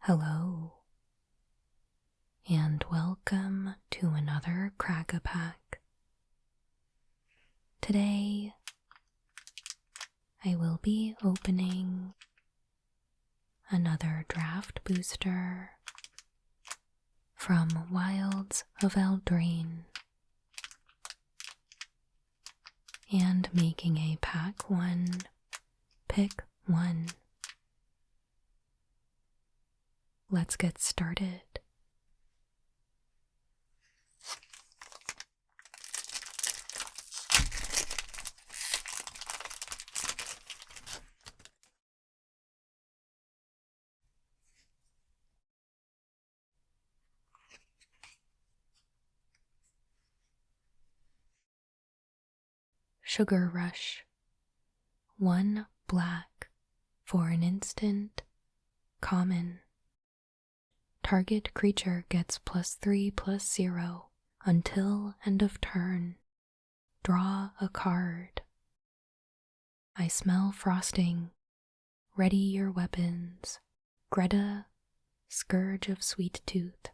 Hello, and welcome to another Crack-a-Pack. Today, I will be opening another draft booster from Wilds of Eldraine and making a pack 1, pick 1. Let's get started. Sugar Rush. 1 black for an instant, common. Target creature gets +3/+0 until end of turn. Draw a card. I smell frosting. Ready your weapons. Greta, Scourge of Sweet Tooth.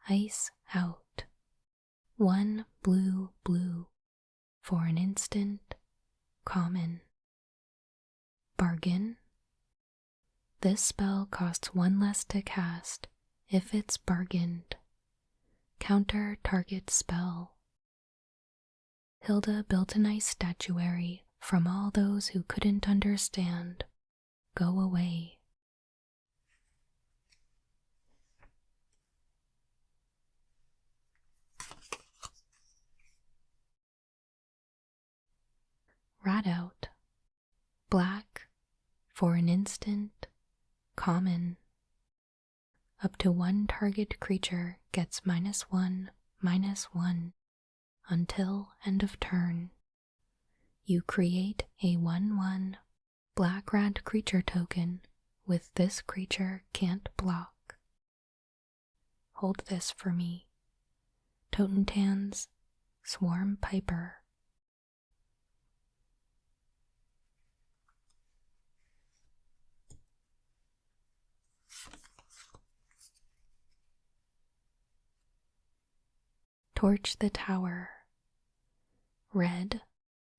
Ice Out. 1 blue for an instant, common. Bargain. This spell costs 1 less to cast if it's bargained. Counter target spell. Hilda built a nice statuary from all those who couldn't understand. Go away. Rat Out. Black for an instant, common. Up to 1 target creature gets -1/-1 until end of turn. You create a 1/1 black rat creature token with this creature can't block. Hold this for me. Totentan's Swarm Piper. Torch the Tower. Red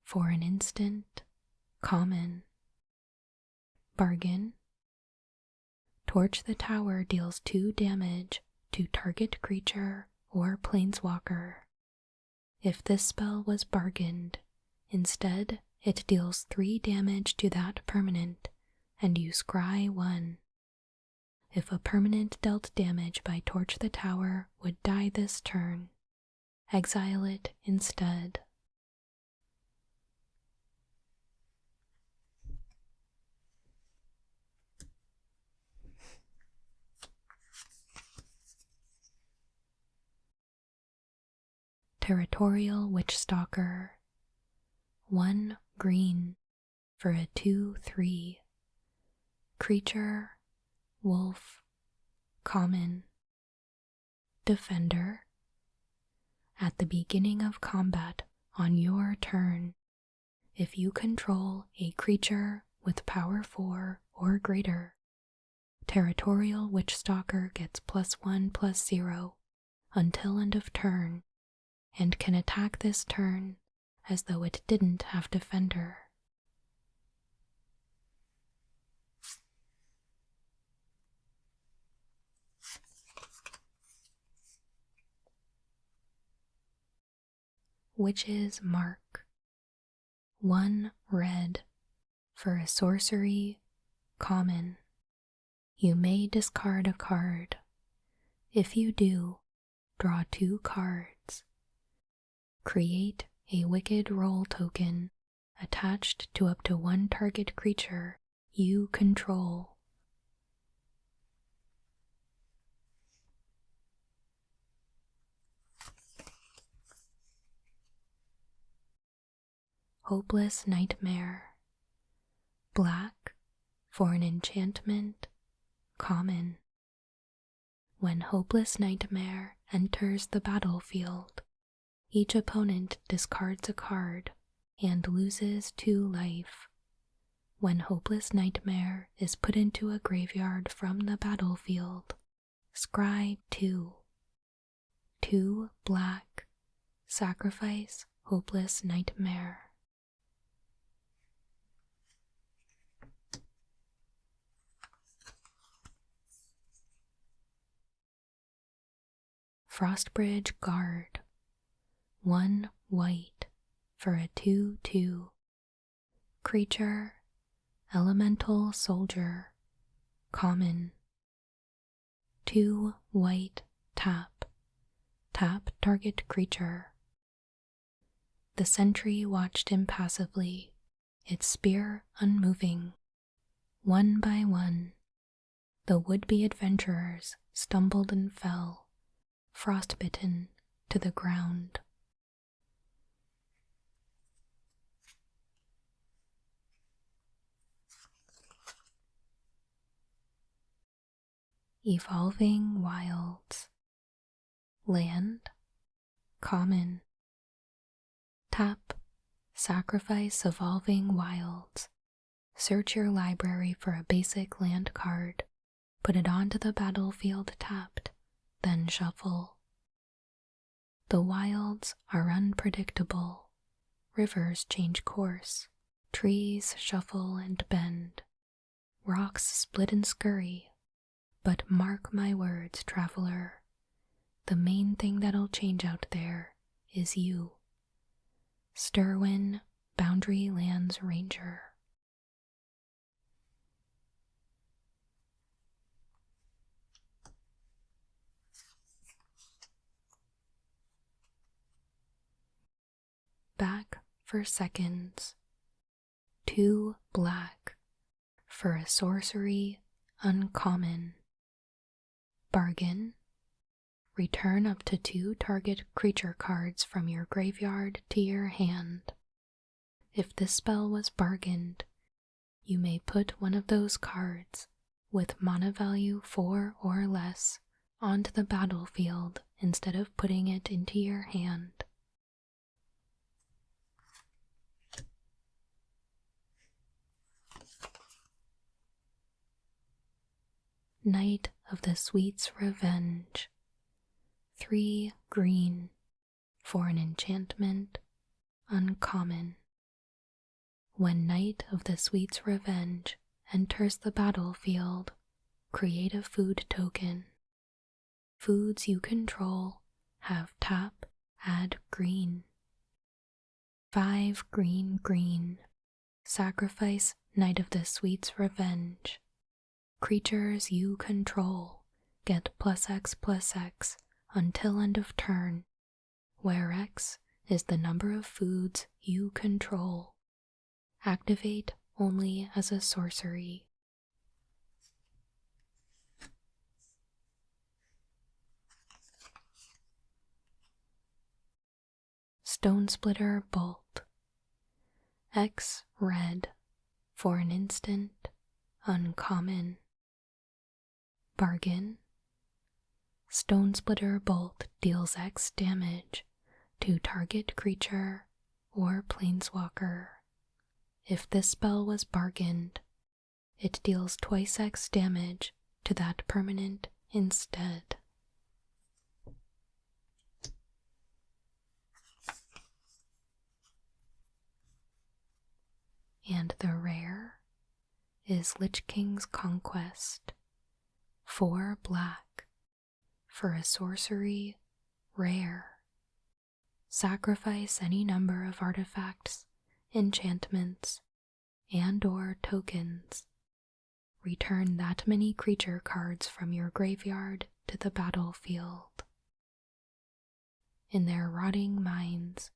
for an instant, common. Bargain. Torch the Tower deals 2 damage to target creature or planeswalker. If this spell was bargained, instead it deals 3 damage to that permanent and you scry 1. If a permanent dealt damage by Torch the Tower would die this turn, exile it instead. Territorial Witchstalker. 1 green for a 2/3. Creature, wolf, common. Defender. At the beginning of combat on your turn, if you control a creature with power 4 or greater, Territorial Witchstalker gets +1/+0 until end of turn and can attack this turn as though it didn't have Defender. Witch's Mark. 1 red for a sorcery, common. You may discard a card. If you do, draw 2 cards. Create a Wicked Roll token attached to up to 1 target creature you control. Hopeless Nightmare. Black, for an enchantment, common. When Hopeless Nightmare enters the battlefield, each opponent discards a card and loses 2 life. When Hopeless Nightmare is put into a graveyard from the battlefield, scry 2. 2 black, sacrifice Hopeless Nightmare. Frostbridge Guard, 1 white for a 2/2. Creature, Elemental Soldier, common. 2 white tap, tap target creature. The sentry watched impassively, its spear unmoving. 1 by 1, the would-be adventurers stumbled and fell, frostbitten, to the ground. Evolving Wilds, land, common. Tap, sacrifice Evolving Wilds. Search your library for a basic land card, put it onto the battlefield tapped, then shuffle. The wilds are unpredictable. Rivers change course, trees shuffle and bend, rocks split and scurry. But mark my words, traveler, the main thing that'll change out there is you. Sterwin, Boundary Lands Ranger. Back for seconds. 2 black for a sorcery, uncommon. Bargain. Return up to 2 target creature cards from your graveyard to your hand. If this spell was bargained, you may put one of those cards with mana value 4 or less onto the battlefield instead of putting it into your hand. Knight of the Sweet's Revenge, 3 green for an enchantment, uncommon. When Knight of the Sweet's Revenge enters the battlefield, create a food token. Foods you control have tap, add green. 5 green green, sacrifice Knight of the Sweet's Revenge. Creatures you control get +X/+X until end of turn, where X is the number of foods you control. Activate only as a sorcery. Stonesplitter Bolt, X red for an instant, uncommon. Bargain. Stonesplitter Bolt deals X damage to target creature or planeswalker. If this spell was bargained, it deals twice X damage to that permanent instead. And the rare is Lich King's Conquest, 4 black for a sorcery, rare. Sacrifice any number of artifacts, enchantments, and/or tokens. Return that many creature cards from your graveyard to the battlefield. In their rotting minds,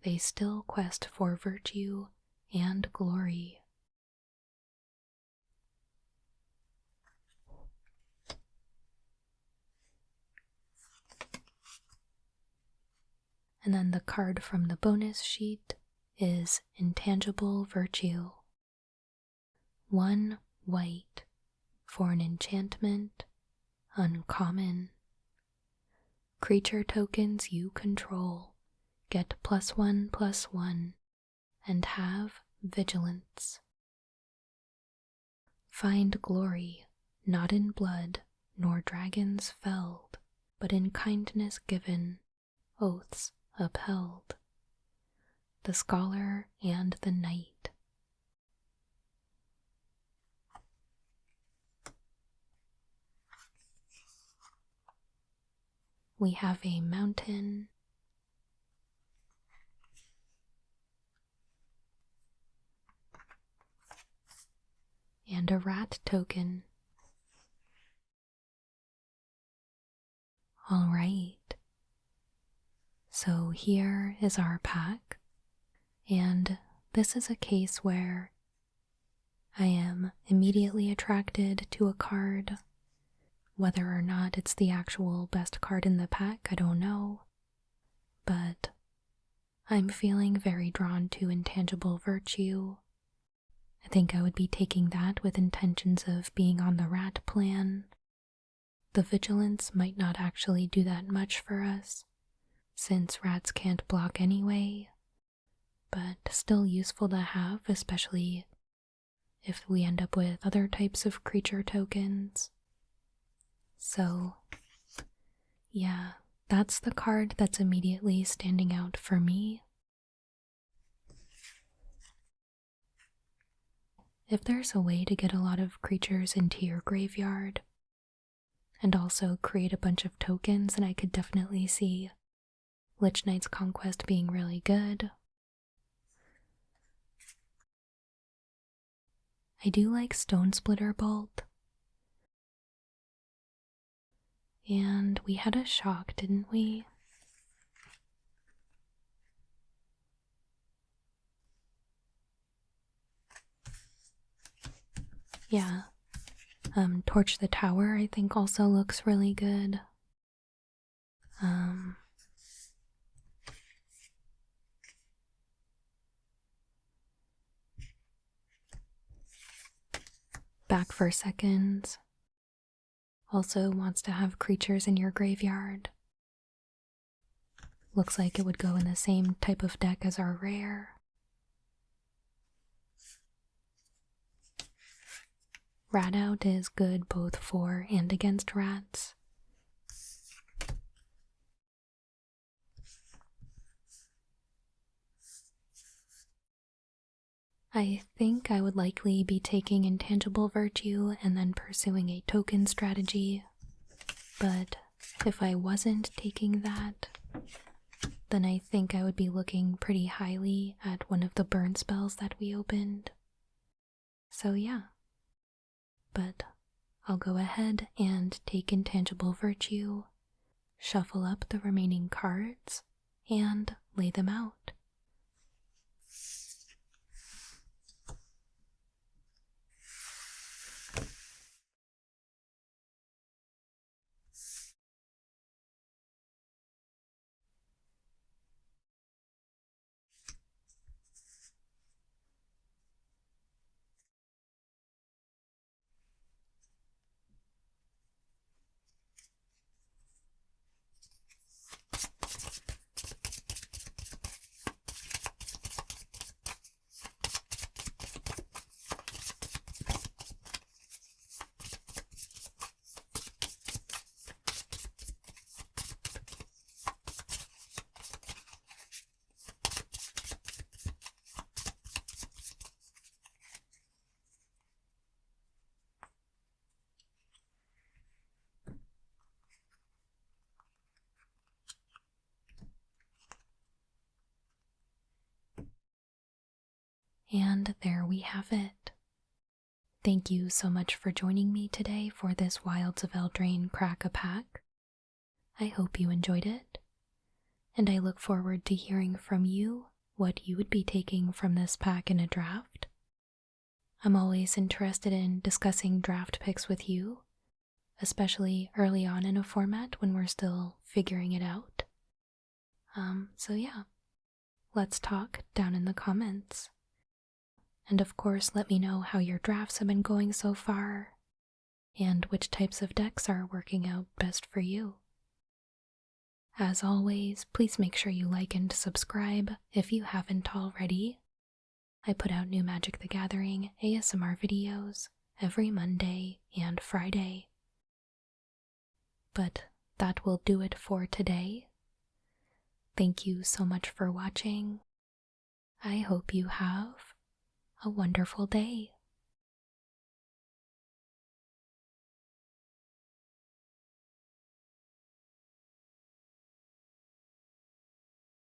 they still quest for virtue and glory. And then the card from the bonus sheet is Intangible Virtue. 1 white for an enchantment, uncommon. Creature tokens you control get +1/+1 and have vigilance. Find glory not in blood nor dragons felled, but in kindness given, oaths upheld. The Scholar and the Knight. We have a mountain, and a rat token. Alright, so here is our pack, and this is a case where I am immediately attracted to a card. Whether or not it's the actual best card in the pack, I don't know, but I'm feeling very drawn to Intangible Virtue. I think I would be taking that with intentions of being on the rat plan. The Vigilance might not actually do that much for us, since rats can't block anyway, but still useful to have, especially if we end up with other types of creature tokens. So, yeah, that's the card that's immediately standing out for me. If there's a way to get a lot of creatures into your graveyard and also create a bunch of tokens, then I could definitely see Lich Knight's Conquest being really good. I do like Stone Splitter Bolt. And we had a shock, didn't we? Yeah. Torch the Tower, I think, also looks really good. Back for Seconds also wants to have creatures in your graveyard. Looks like it would go in the same type of deck as our rare. Rat Out is good both for and against rats. I think I would likely be taking Intangible Virtue and then pursuing a token strategy, but if I wasn't taking that, then I think I would be looking pretty highly at one of the burn spells that we opened. So yeah, but I'll go ahead and take Intangible Virtue, shuffle up the remaining cards, and lay them out. And there we have it. Thank you so much for joining me today for this Wilds of Eldraine Crack-a-Pack. I hope you enjoyed it, and I look forward to hearing from you what you would be taking from this pack in a draft. I'm always interested in discussing draft picks with you, especially early on in a format when we're still figuring it out. So yeah, let's talk down in the comments. And of course, let me know how your drafts have been going so far, and which types of decks are working out best for you. As always, please make sure you like and subscribe if you haven't already. I put out new Magic the Gathering ASMR videos every Monday and Friday. But that will do it for today. Thank you so much for watching. I hope you have a wonderful day.